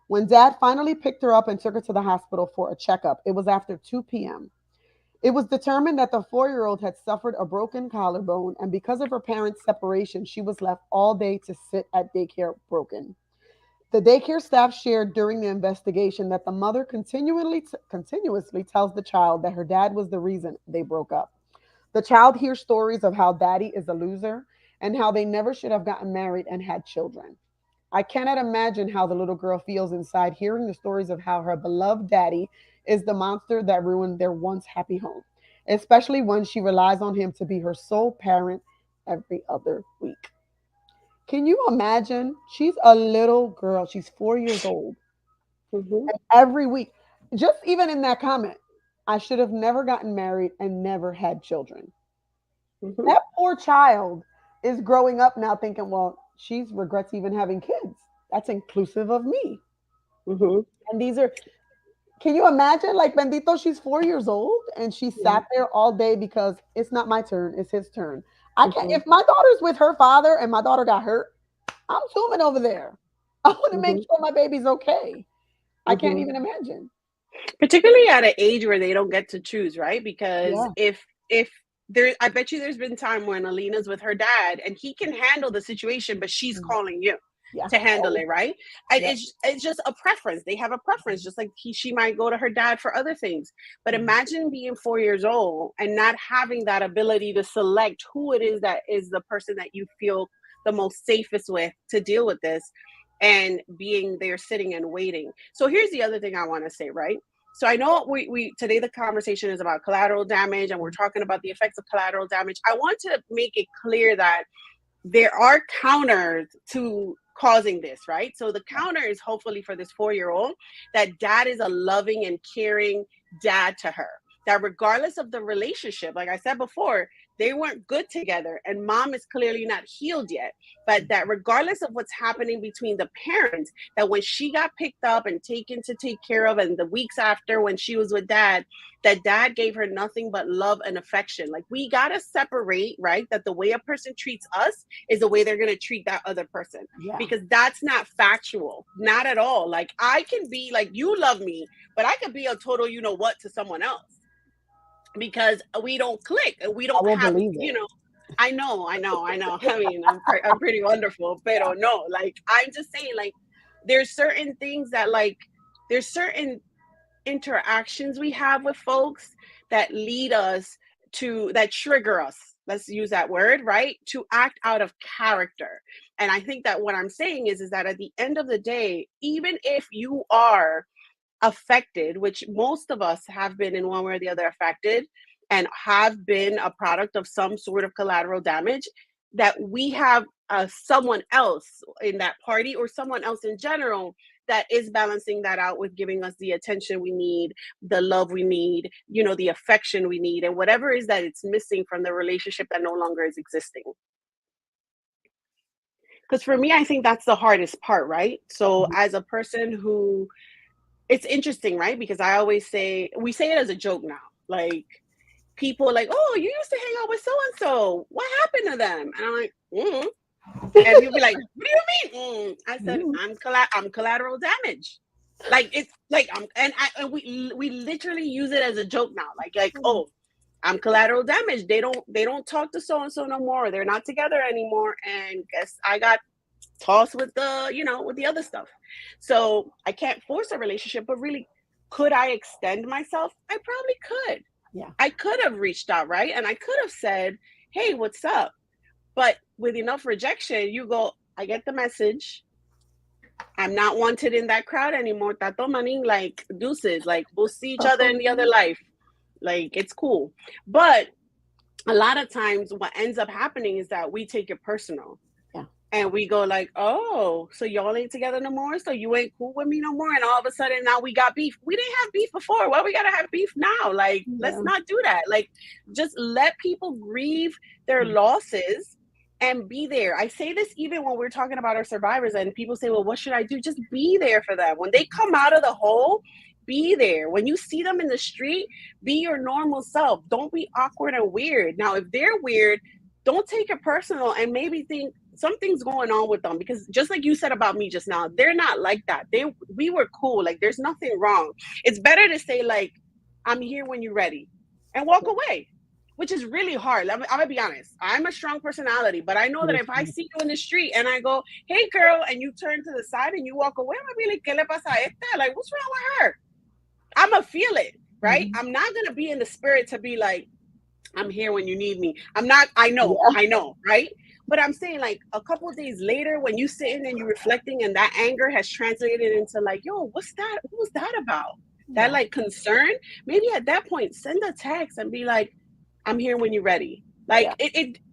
When Dad finally picked her up and took her to the hospital for a checkup, it was after 2 p.m. It was determined that the 4-year-old had suffered a broken collarbone, and because of her parents' separation, she was left all day to sit at daycare broken. The daycare staff shared during the investigation that the mother continuously tells the child that her dad was the reason they broke up. The child hears stories of how daddy is a loser and how they never should have gotten married and had children. I cannot imagine how the little girl feels inside hearing the stories of how her beloved daddy is the monster that ruined their once happy home, especially when she relies on him to be her sole parent every other week. Can you imagine? She's a little girl. She's 4 years old. Mm-hmm. And every week, just even in that comment, I should have never gotten married and never had children. Mm-hmm. That poor child is growing up now thinking, well, she regrets even having kids. That's inclusive of me. Mm-hmm. And these are, can you imagine? Like, Bendito, she's 4 years old and she Yeah. sat there all day because it's not my turn, it's his turn. I can't, Mm-hmm. if my daughter's with her father and my daughter got hurt, I'm zooming over there. I want to make Mm-hmm. sure my baby's okay. I can't Mm-hmm. even imagine. Particularly at an age where they don't get to choose, right? Because Yeah. if there, I bet you there's been time when Alina's with her dad and he can handle the situation, but she's Mm. calling you Yeah. to handle Oh, it, right? And yeah. it's just a preference. They have a preference, just like she might go to her dad for other things. But Mm. imagine being 4 years old and not having that ability to select who it is that is the person that you feel the most safest with to deal with this, and being there sitting and waiting. So here's the other thing I want to say, right? So I know we today the conversation is about collateral damage and we're talking about the effects of collateral damage. I want to make it clear that there are counters to causing this, right? So the Yeah. counter is hopefully for this 4 year old that dad is a loving and caring dad to her. That regardless of the relationship, like I said before, they weren't good together and mom is clearly not healed yet. But that regardless of what's happening between the parents, that when she got picked up and taken to take care of, and the weeks after when she was with dad, that dad gave her nothing but love and affection. Like we gotta separate, right? That the way a person treats us is the way they're going to treat that other person, Yeah. because that's not factual, not at all. Like I can be like, you love me, but I could be a total you know what to someone else because we don't click, we I don't won't have, believe you it. know. I know. I mean, I'm pretty wonderful, but Yeah. no, like I'm just saying, like there's certain things that like there's certain interactions we have with folks that lead us to that trigger us, let's use that word, right, to act out of character. And I think that what I'm saying is that at the end of the day, even if you are affected, which most of us have been in one way or the other affected and have been a product of some sort of collateral damage, that we have someone else in that party or someone else in general that is balancing that out with giving us the attention we need, the love we need, you know, the affection we need, and whatever is that it's missing from the relationship that no longer is existing. Because for me, I think that's the hardest part, right? So Mhm. as a person who, it's interesting, right? Because I always say, we say it as a joke now. Like people are like, oh, you used to hang out with so and so. What happened to them? And I'm like, mm. And people be like, what do you mean? Mm. I said, Mhm. I'm collateral damage. Like it's like and we literally use it as a joke now. Like oh, I'm collateral damage. They don't talk to so and so no more. They're not together anymore. And guess I got tossed with the, you know, with the other stuff. So I can't force a relationship, but really, could I extend myself? I probably could. Yeah. I could have reached out, right? And I could have said, hey, what's up? But with enough rejection, you go, I get the message. I'm not wanted in that crowd anymore. Tato maning, like deuces, like we'll see each other in the other life. Like it's cool. But a lot of times what ends up happening is that we take it personal Yeah. and we go like, oh, so y'all ain't together no more, so you ain't cool with me no more, and all of a sudden now we got beef. We didn't have beef before, why we gotta have beef now? Like let's Yeah. not do that. Like just let people grieve their Mm. losses and be there. I say this even when we're talking about our survivors and people say, well, what should I do? Just be there for them when they come out of the hole. Be there when you see them in the street. Be your normal self. Don't be awkward and weird. Now if they're weird, don't take it personal and maybe think something's going on with them, because just like you said about me just now, they're not like that. We were cool. Like there's nothing wrong. It's better to say like, I'm here when you're ready and walk away which is really hard. I'm gonna be honest. I'm a strong personality, but I know that if I see you in the street and I go, "Hey, girl," and you turn to the side and you walk away, I'm gonna be like, "¿Qué le pasa a esta?" Like, what's wrong with her? I'm gonna feel it, right? Mhm. I'm not gonna be in the spirit to be like, "I'm here when you need me." I'm not. Yeah. I know, right? But I'm saying, like, a couple of days later, when you sitting and you reflecting, and that anger has translated into like, "Yo, what's that? What was that about?" That Yeah. like concern. Maybe at that point, send a text and be like, "I'm here when you're ready." Like Yeah.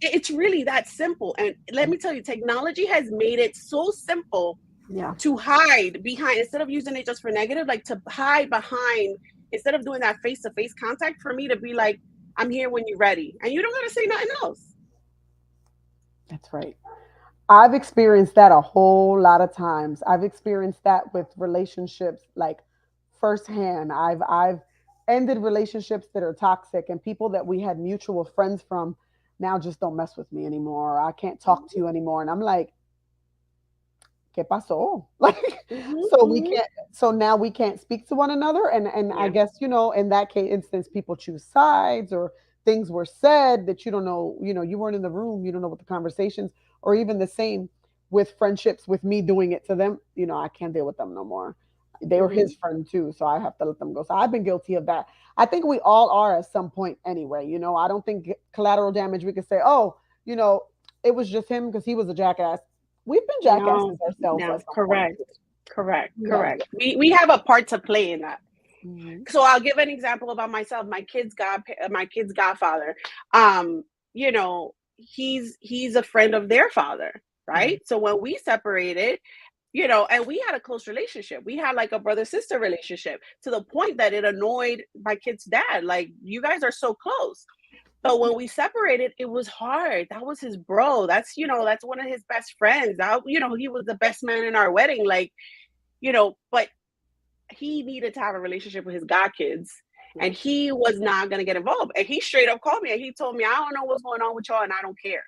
it's really that simple. And let me tell you, technology has made it so simple Yeah. to hide behind, instead of using it just for negative, like to hide behind, instead of doing that face to face contact, for me to be like, "I'm here when you're ready," and you don't gotta say nothing else. That's right. I've experienced that a whole lot of times. I've experienced that with relationships like firsthand. I've ended relationships that are toxic, and people that we had mutual friends from now just don't mess with me anymore. I can't talk to you anymore. And I'm like, ¿qué pasó? Like, Mm-hmm, so we mm-hmm. can't, so now we can't speak to one another. And I Yeah. guess, in that case instance, people choose sides, or things were said that you don't know, you weren't in the room, you don't know what the conversations, or even the same with friendships, with me doing it to them, I can't deal with them no more. They were Mm-hmm. his friend too, so I have to let them go. So I've been guilty of that. I think we all are at some point anyway. I don't think collateral damage, we could say, oh, you know, it was just him because he was a jackass. We've been No, jackasses ourselves no, at some point correct, too. correct, Yeah. correct. We have a part to play in that. Mhm. So I'll give an example about myself. My kid's godfather. Um, he's a friend of their father, Mhm. right? So when we separated, and we had a close relationship. We had like a brother sister relationship, to the point that it annoyed my kid's dad. Like, you guys are so close. But when we separated, it was hard. That was his bro. That's one of his best friends. He was the best man in our wedding. Like, but he needed to have a relationship with his god kids, Yeah. and he was not going to get involved. And he straight up called me and he told me, "I don't know what's going on with y'all, and I don't care.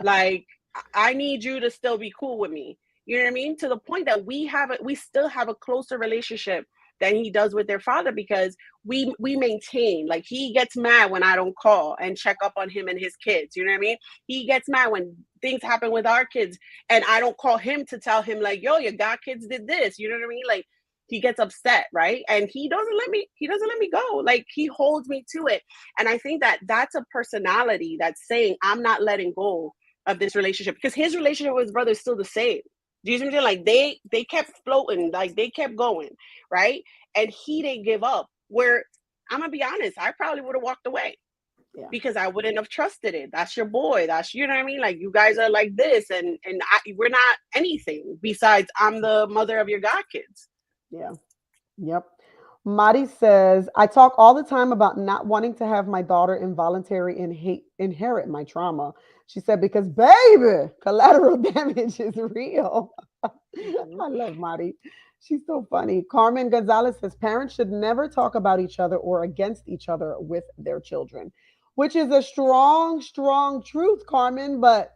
Like, I need you to still be cool with me." You know what I mean? To the point that we still have a closer relationship than he does with their father, because we maintain, like, he gets mad when I don't call and check up on him and his kids. You know what I mean? He gets mad when things happen with our kids and I don't call him to tell him, like, "Yo, your god kids did this." You know what I mean? Like, he gets upset, right? And he doesn't let me go. Like, he holds me to it. And I think that that's a personality that's saying, "I'm not letting go of this relationship," because his relationship with his brother is still the same. Do you see what I'm saying? Like, they kept floating, like they kept going, right? And he didn't give up. Where, I'm gonna be honest, I probably would have walked away, Yeah. because I wouldn't have trusted it. That's your boy. That's, you know what I mean? Like, you guys are like this, and we're not anything besides, I'm the mother of your god kids. Yeah. Yep. Mari says, I talk all the time about not wanting to have my daughter involuntary inherit my trauma. She said, because baby, collateral damage is real. Mm-hmm. I love Mari. She's so funny. Carmen Gonzalez says, parents should never talk about each other or against each other with their children, which is a strong, strong truth, Carmen, but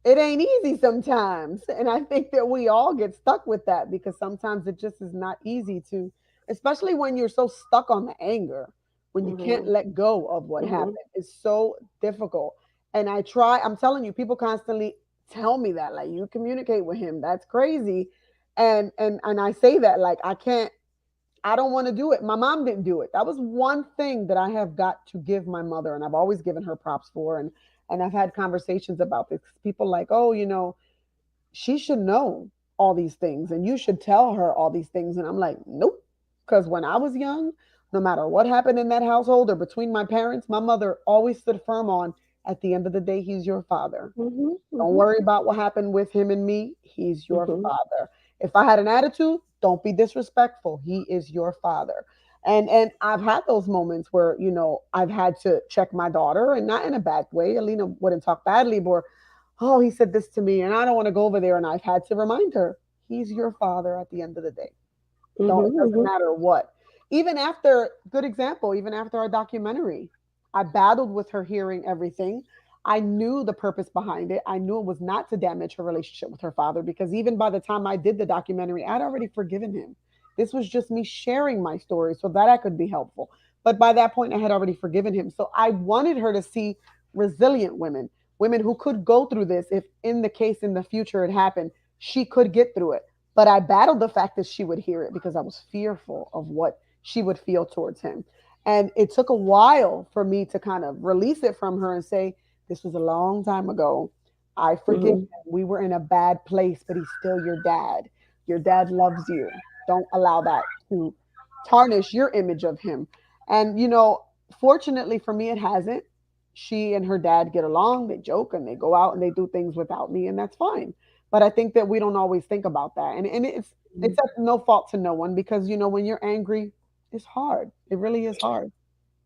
it ain't easy sometimes. And I think that we all get stuck with that because sometimes it just is not easy to, especially when you're so stuck on the anger, when you can't Mm-hmm. let go of what Mm-hmm. happened. It's so difficult. And I try, I'm telling you, people constantly tell me that, like, you communicate with him. That's crazy. And I say that, like, I don't want to do it. My mom didn't do it. That was one thing that I have got to give my mother, and I've always given her props for. And I've had conversations about this. People like, oh, she should know all these things, and you should tell her all these things. And I'm like, nope. Because when I was young, no matter what happened in that household or between my parents, my mother always stood firm on. At the end of the day, he's your father. Mm-hmm. Don't Mm-hmm. worry about what happened with him and me. He's your Mm-hmm. father. If I had an attitude, don't be disrespectful. He is your father. And I've had those moments where, I've had to check my daughter, and not in a bad way. Alina wouldn't talk badly, but oh, he said this to me and I don't want to go over there. And I've had to remind her, he's your father at the end of the day. Don't, it doesn't Mm-hmm. matter what. Even after, good example, even after our documentary, I battled with her hearing everything. I knew the purpose behind it. I knew it was not to damage her relationship with her father, because even by the time I did the documentary, I'd already forgiven him. This was just me sharing my story so that I could be helpful. But by that point, I had already forgiven him. So I wanted her to see resilient women, women who could go through this if, in the case in the future it happened, she could get through it. But I battled the fact that she would hear it because I was fearful of what she would feel towards him. And it took a while for me to kind of release it from her and say, this was a long time ago. I forgive him. Mm-hmm. We were in a bad place, but he's still your dad. Your dad loves you. Don't allow that to tarnish your image of him. And, fortunately for me, it hasn't. She and her dad get along, they joke and they go out and they do things without me, and that's fine. But I think that we don't always think about that. And it's at no fault to no one because, when you're angry, it's hard. It really is hard.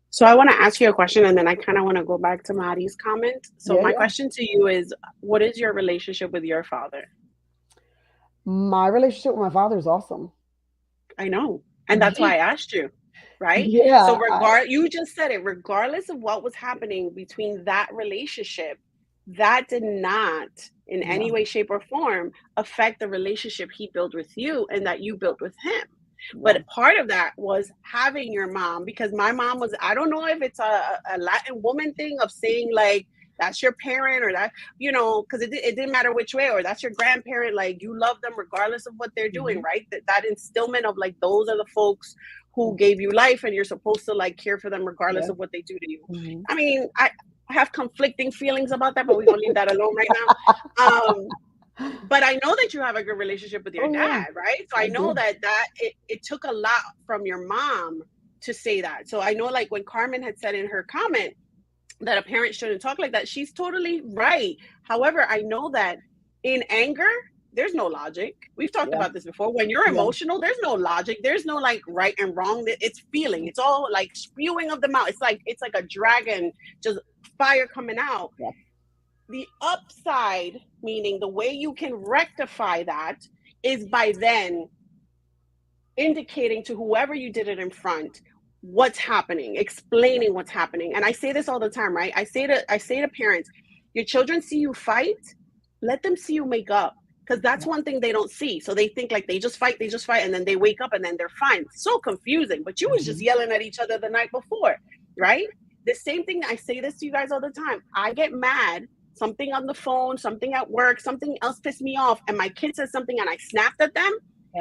So I want to ask you a question, and then I kind of want to go back to Maddie's comment. So Yeah, my yeah. question to you is, what is your relationship with your father? My relationship with my father is awesome. I know. And that's why I asked you, right? So Yeah, you just said it, regardless of what was happening between that relationship, that did not in yeah, any way, shape, or form affect the relationship he built with you and that you built with him. yeah, But part of that was having your mom, because my mom was, I don't know if it's a Latin woman thing of saying like, that's your parent or that, because it didn't matter which way, or that's your grandparent, like you love them regardless of what they're doing, mhm, right? That instillment of like, those are the folks who mm, gave you life and you're supposed to like care for them regardless yeah, of what they do to you. mhm. I mean, I have conflicting feelings about that, but we're going to leave that alone right now. But I know that you have a good relationship with your Oh yeah, dad, right? So I I know do. that it took a lot from your mom to say that. So I know like when Carmen had said in her comment that a parent shouldn't talk like that, she's totally right. However, I know that in anger, there's no logic. We've talked Yeah, about this before. When you're yeah, emotional, there's no logic. There's no like right and wrong. It's feeling. It's all like spewing of the mouth. It's like a dragon, just fire coming out. yeah, The upside, meaning the way you can rectify that, is by then indicating to whoever you did it in front what's happening, yeah, explaining what's happening. And I say this all the time, right? I say to parents, your children see you fight, let them see you make up, because that's yeah, one thing they don't see. So they think like they just fight, and then they wake up and then they're fine. So confusing. But you was just mhm, yelling at each other the night before, right? The same thing. I say this to you guys all the time. I get mad, something on the phone, something at work, something else pissed me off, and my kid says something and I snapped at them,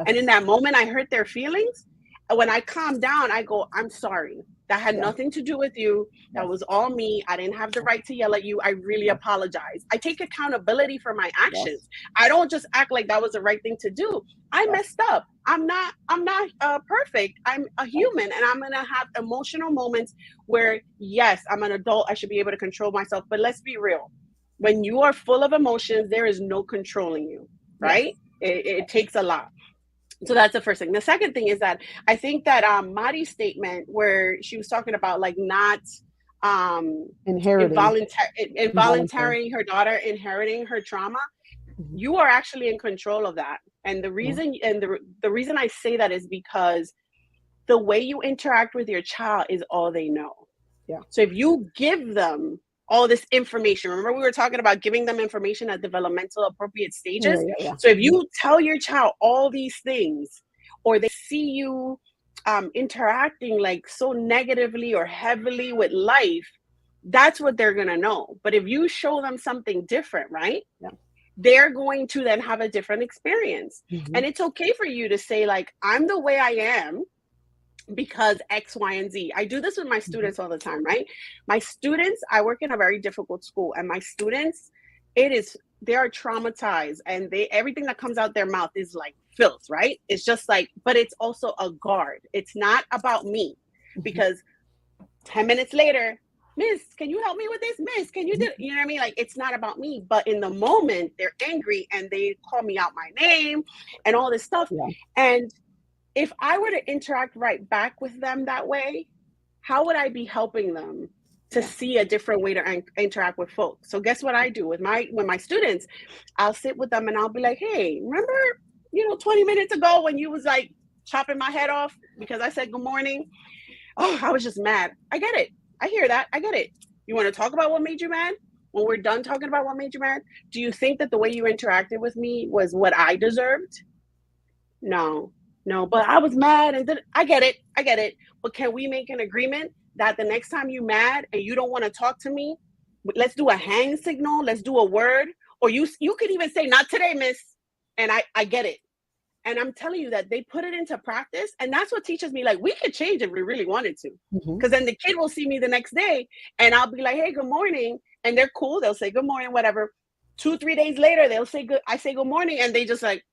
and in yes, that moment I hurt their feelings. When I calm down, I go, I'm sorry. That had yeah, nothing to do with you. That yes, was all me. I didn't have the right to yell at you. I really yes, apologize. I take accountability for my yes, actions. I don't just act like that was the right thing to do. I yes, messed up. I'm not perfect. I'm a yes, human, and I'm going to have emotional moments where, yes, I'm an adult. I should be able to control myself. But let's be real. When you are full of emotions, there is no controlling you, yes, right? It takes a lot. So that's the first thing. The second thing is that I think that Mari's statement where she was talking about like not um inheriting, involuntary involuntary. involuntarily her daughter inheriting her trauma, Mhm, you are actually in control of that. And yeah, the reason I say that is because the way you interact with your child is all they know. yeah, So if you give them all this information, remember we were talking about giving them information at developmental appropriate yeah, stages. yeah, yeah, So if mhm, you tell your child all these things, or they see you interacting like so negatively or heavily with life, that's what they're gonna know. But if you show them something different, right? yeah, They're going to then have a different experience. mhm, And it's okay for you to say, like, I'm the way I am because X, Y, and Z. I do this with my mhm, students all the time, right? My students, I work in a very difficult school, and my students, they are traumatized, and everything that comes out their mouth is like filth, right? It's just like, but it's also a guard. It's not about me, mhm, because 10 minutes later, Miss, can you help me with this? Miss, can you do mhm, you know what I mean? Like, it's not about me, but in the moment they're angry and they call me out my name and all this stuff. yeah, And if I were to interact right back with them that way, how would I be helping them to yeah, see a different way to interact with folks? So guess what I do with my students? I'll sit with them and I'll be like, hey, remember, 20 minutes ago when you was like chopping my head off because I said good morning? Oh, I was just mad. I get it. I hear that. I get it. You want to talk about what made you mad? When we're done talking about what made you mad, do you think that the way you interacted with me was what I deserved? No. No, but I was mad and I get it. I get it. But can we make an agreement that the next time you mad and you don't want to talk to me, let's do a hand signal, let's do a word, or you could even say not today, miss. And I get it. And I'm telling you that they put it into practice, and that's what teaches me like we could change if we really wanted to. Mhm. Because then the kid will see me the next day and I'll be like, "Hey, good morning." And they're cool. They'll say good morning, whatever. 2, 3 days later, they'll say good. I say good morning, and they just like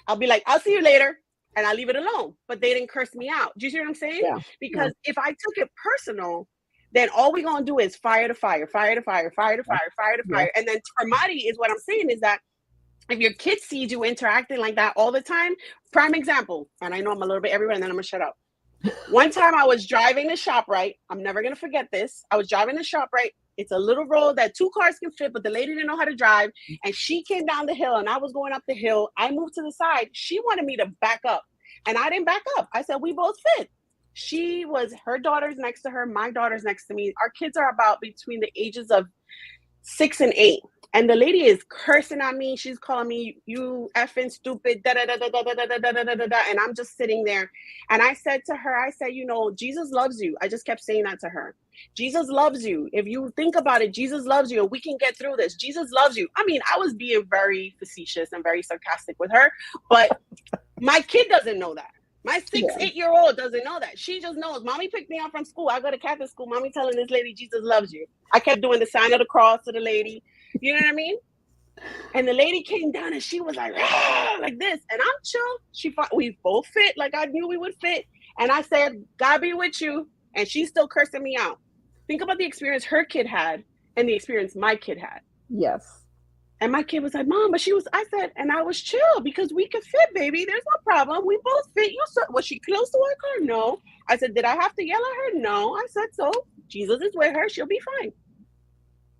I'll be like, I'll see you later, and I'll leave it alone. But they didn't curse me out. Do you see what I'm saying? Yeah. Yeah. Because if I took it personal, then all we're gonna do is fire to fire, fire to fire, fire to Yeah. fire, fire to Yeah. fire. And then traumati is what I'm saying is that if your kid sees you interacting like that all the time, prime example, and I know I'm a little bit everywhere, and then I'm gonna shut up. One time I was driving to ShopRite. I'm never gonna forget this. I was driving to ShopRite. It's a little road that 2 cars can fit, but the lady didn't know how to drive. And she came down the hill and I was going up the hill. I moved to the side. She wanted me to back up. And I didn't back up. I said, we both fit. Her daughter's next to her, my daughter's next to me. Our kids are about between the ages of 6 and 8. And the lady is cursing at me. She's calling me, you effing stupid, da da da da da da da da da da da da. And I'm just sitting there. And I said to her, I said, Jesus loves you. I just kept saying that to her. Jesus loves you. If you think about it, Jesus loves you and we can get through this. Jesus loves you. I mean, I was being very facetious and very sarcastic with her, but my kid doesn't know that. My 6, Yeah. 8-year-old doesn't know that. She just knows, mommy picked me up from school. I go to Catholic school. Mommy telling this lady, Jesus loves you. I kept doing the sign of the cross to the lady. You know what I mean? And the lady came down and she was like, "Ah," like this. And I'm chill. We both fit like I knew we would fit. And I said, God be with you. And she's still cursing me out. Think about the experience her kid had and the experience my kid had. Yes. And my kid was like, Mom, but I said, and I was chill because we could fit, baby. There's no problem. We both fit. Was she close to our car? No. I said, did I have to yell at her? No. I said, so Jesus is with her. She'll be fine.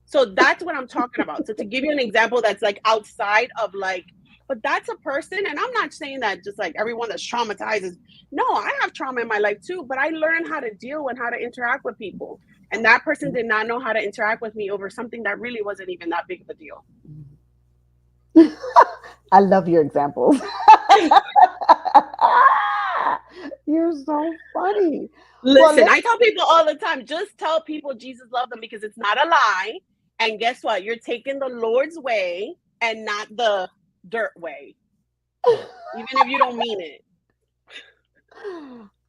So that's what I'm talking about. So to give you an example that's like outside of like, but that's a person. And I'm not saying that just like everyone that's traumatized is, no, I have trauma in my life too, but I learned how to deal and how to interact with people. And that person did not know how to interact with me over something that really wasn't even that big of a deal. I love your examples. You're so funny. Well, Listen, I tell people all the time, just tell people Jesus loves them because it's not a lie. And guess what? You're taking the Lord's way and not the dirt way, even if you don't mean it.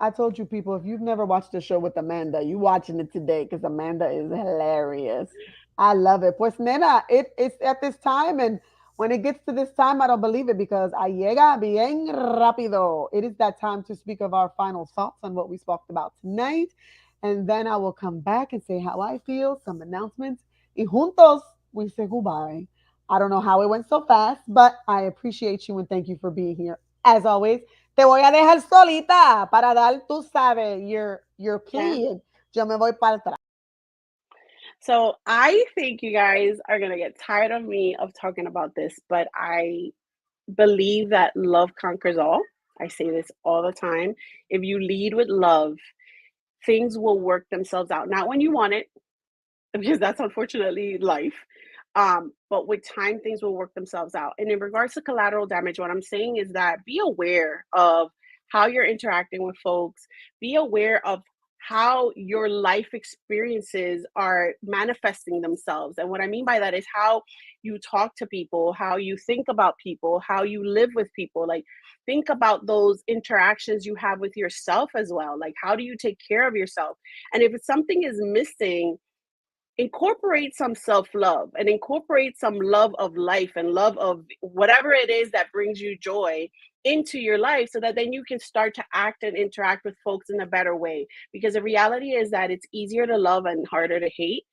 I told you people, if you've never watched the show with Amanda, you watching it today because Amanda is hilarious. I love it. Pues nena, it's at this time, and when it gets to this time, I don't believe it because I llega bien rápido. It is that time to speak of our final thoughts on what we spoke about tonight, and then I will come back and say how I feel, some announcements, y juntos we say goodbye. I don't know how it went so fast, but I appreciate you and thank you for being here. As always, te voy a dejar solita para dar, tú sabes, your Yeah. plea. Yo me voy para atrás. So I think you guys are going to get tired of me of talking about this, but I believe that love conquers all. I say this all the time. If you lead with love, things will work themselves out. Not when you want it, because that's unfortunately life. But with time, things will work themselves out. And in regards to collateral damage, what I'm saying is that be aware of how you're interacting with folks, be aware of how your life experiences are manifesting themselves. And what I mean by that is how you talk to people, how you think about people, how you live with people. Like, think about those interactions you have with yourself as well. Like, how do you take care of yourself? And if something is missing, incorporate some self-love and incorporate some love of life and love of whatever it is that brings you joy into your life so that then you can start to act and interact with folks in a better way, because the reality is that it's easier to love and harder to hate.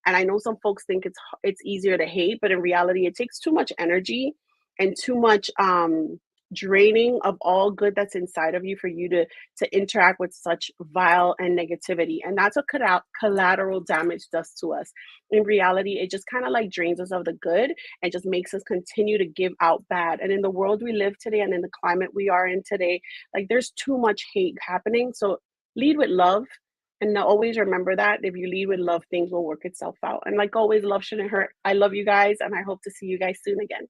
And I know some folks think it's easier to hate, but in reality it takes too much energy and too much draining of all good that's inside of you for you to interact with such vile and negativity. And that's what collateral damage does to us. In reality, it just kind of like drains us of the good and just makes us continue to give out bad. And in the world we live today and in the climate we are in today, like there's too much hate happening. So lead with love. And now always remember that if you lead with love, things will work itself out. And like always, love shouldn't hurt. I love you guys, and I hope to see you guys soon again.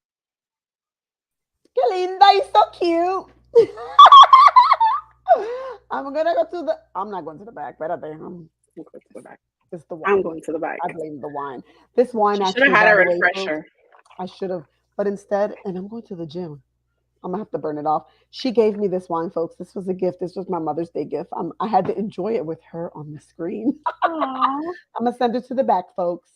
Qué linda, y so cute. I'm gonna go to the. I'm not going to the back. Espérate. I'm going to the back. It's the I'm wine. going to the back. I blame the wine. This wine, She should have actually, had by a the way, folks, refresher. I should have. But instead, and I'm going to the gym. I'm gonna have to burn it off. She gave me this wine, folks. This was a gift. This was my Mother's Day gift. I had to enjoy it with her on the screen. Aww. I'm gonna send it to the back, folks.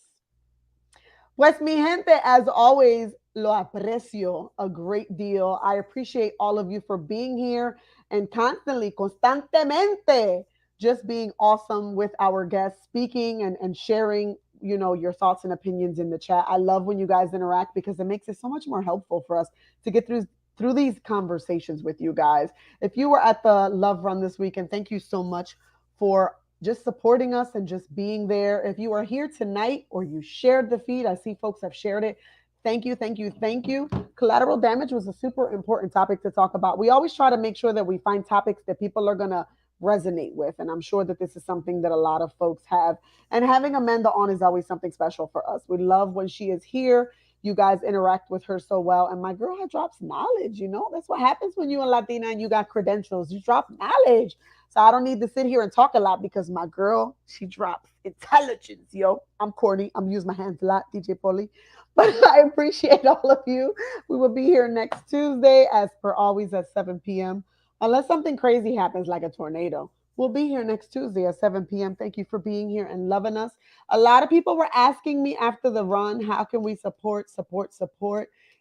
Pues mi gente, as always, lo aprecio a great deal. I appreciate all of you for being here and constantly, constantemente, just being awesome with our guests, speaking and sharing, your thoughts and opinions in the chat. I love when you guys interact because it makes it so much more helpful for us to get through these conversations with you guys. If you were at the Love Run this weekend, thank you so much for just supporting us and just being there. If you are here tonight or you shared the feed, I see folks have shared it. Thank you, thank you, thank you. Collateral damage was a super important topic to talk about. We always try to make sure that we find topics that people are going to resonate with. And I'm sure that this is something that a lot of folks have. And having Amanda on is always something special for us. We love when she is here. You guys interact with her so well. And my girl drops knowledge, That's what happens when you're a Latina and you got credentials. You drop knowledge. So I don't need to sit here and talk a lot because my girl, she drops intelligence, yo. I'm corny. I'm using my hands a lot, DJ Paulie. But I appreciate all of you. We will be here next Tuesday, as per always, at 7 p.m. Unless something crazy happens like a tornado. We'll be here next Tuesday at 7 p.m. Thank you for being here and loving us. A lot of people were asking me after the run, how can we support?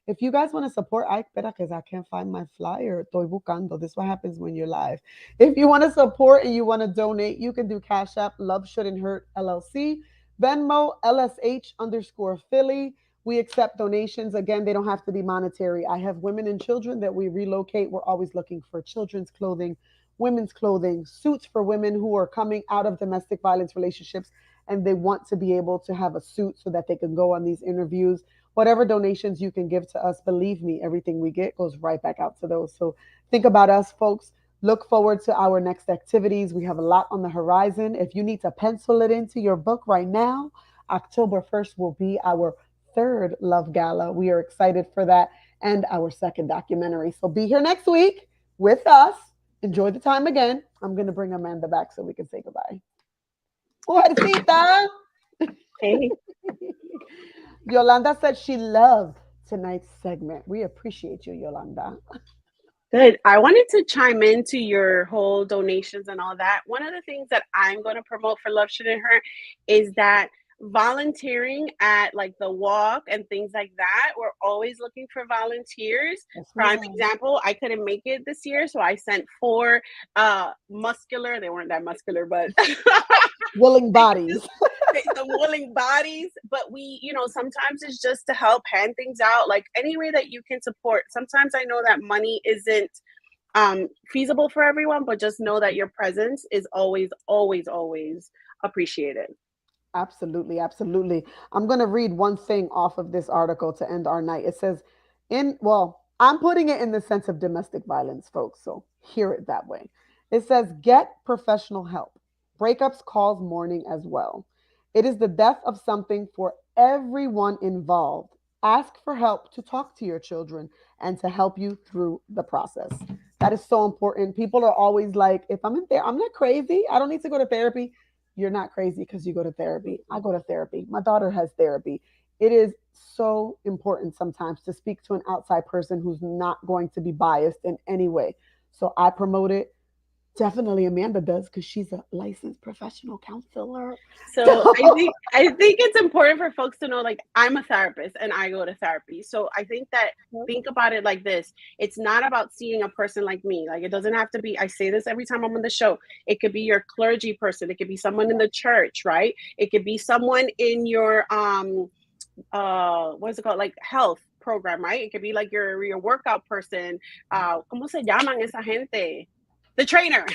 If you guys want to support, I espera because I can't find my flyer. Estoy buscando. This is what happens when you're live. If you want to support and you want to donate, you can do Cash App, Love Shouldn't Hurt LLC, Venmo, LSH_Philly. We accept donations. Again, they don't have to be monetary. I have women and children that we relocate. We're always looking for children's clothing, women's clothing, suits for women who are coming out of domestic violence relationships and they want to be able to have a suit so that they can go on these interviews. Whatever donations you can give to us, believe me, everything we get goes right back out to those. So think about us, folks. Look forward to our next activities. We have a lot on the horizon. If you need to pencil it into your book right now, October 1st will be our third Love Gala. We are excited for that and our second documentary. So be here next week with us. Enjoy the time again. I'm going to bring Amanda back so we can say goodbye. Mujercita. Hey. Yolanda said she loved tonight's segment. We appreciate you, Yolanda. Good. I wanted to chime into your whole donations and all that. One of the things that I'm going to promote for Love Shouldn't Hurt is that volunteering at like the walk and things like that. We're always looking for volunteers. Prime example, I couldn't make it this year, so I sent 4 muscular, they weren't that muscular, but willing bodies. the willing bodies. But we, sometimes it's just to help hand things out, like any way that you can support. Sometimes I know that money isn't feasible for everyone, but just know that your presence is always, always, always appreciated. Absolutely, absolutely. I'm going to read one thing off of this article to end our night. It says, I'm putting it in the sense of domestic violence, folks. So hear it that way. It says, get professional help. Breakups cause mourning as well. It is the death of something for everyone involved. Ask for help to talk to your children and to help you through the process. That is so important. People are always like, if I'm in there, I'm not crazy. I don't need to go to therapy. You're not crazy because you go to therapy. I go to therapy. My daughter has therapy. It is so important sometimes to speak to an outside person who's not going to be biased in any way. So I promote it. Definitely Amanda does because she's a licensed professional counselor. So I think it's important for folks to know, like, I'm a therapist and I go to therapy. So I think that think about it like this. It's not about seeing a person like me. Like, it doesn't have to be, I say this every time I'm on the show. It could be your clergy person. It could be someone in the church, right? It could be someone in your what's it called? Like health program, right? It could be like your workout person. ¿Cómo se llaman esa gente? The trainer.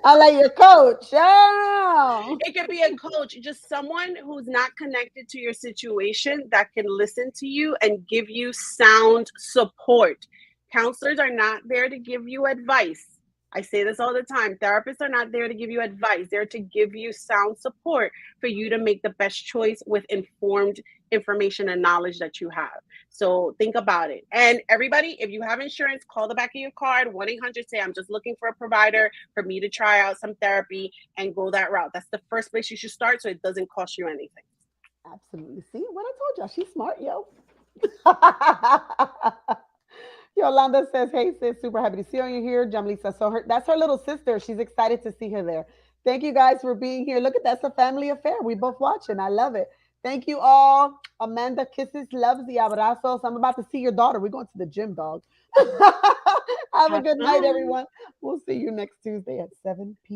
I like your coach. Yeah. It could be a coach, just someone who's not connected to your situation that can listen to you and give you sound support. Counselors are not there to give you advice. I say this all the time. Therapists are not there to give you advice. They're to give you sound support for you to make the best choice with informed information and knowledge that you have. So think about it. And everybody, if you have insurance, call the back of your card, 1-800, say, I'm just looking for a provider for me to try out some therapy and go that route. That's the first place you should start so it doesn't cost you anything. Absolutely. See what I told y'all? She's smart, yo. Yolanda says, "Hey sis, super happy to see you here." Jamlisa, so that's her little sister. She's excited to see her there. Thank you guys for being here. Look at that's a family affair. We both watching. I love it. Thank you all. Amanda kisses, loves the abrazos. I'm about to see your daughter. We're going to the gym, dog. Have a Have good night, fun. everyone. We'll see you next Tuesday at 7 p.m.